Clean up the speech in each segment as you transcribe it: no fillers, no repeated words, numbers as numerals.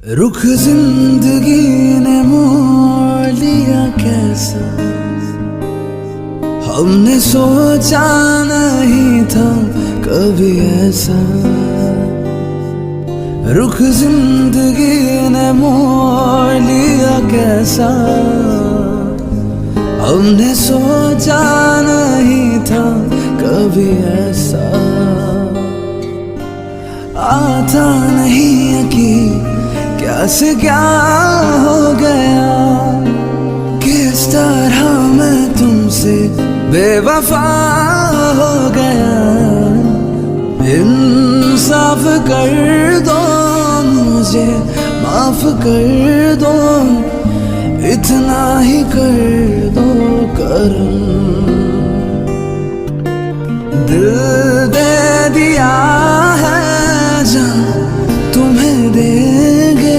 रुख जिंदगी ने मोड़ लिया कैसा, हमने सोचा नहीं था कभी ऐसा। रुख जिंदगी ने मोड़ लिया कैसा, हमने सोचा नहीं था कभी ऐसा। आता नहीं कि क्या से क्या हो गया, किस तरह मैं तुमसे बेवफा हो गया। इंसाफ कर दो मुझे, माफ कर दो, इतना ही कर दो करम। दिल दे दिया है जान तुम्हें देंगे,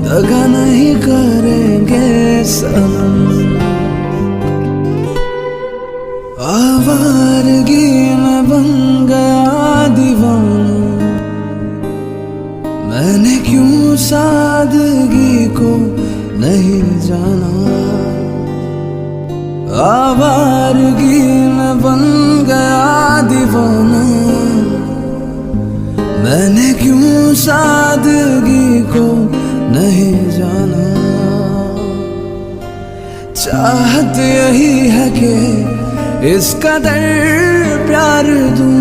दगा नहीं करेंगे सनम। आवारगी में बन गया दीवाना, मैंने क्यों सादगी को नहीं जाना। आवारगी में बन गया दीवाना, मैंने क्यों सादगी को नहीं जाना। चाहत यही है कि इस कदर प्यार दूं,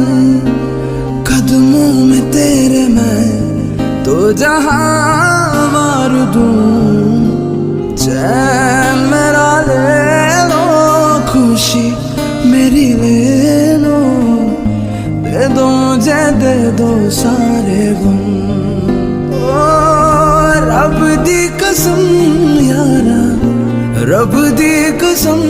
कदमों में तेरे मैं तो जहां मार दूं। चैन मेरा ले लो, खुशी मेरी ले लो, दे दो मुझे दे दो सारे गम। ओ रब दी कसम यारा, रब दी कसम,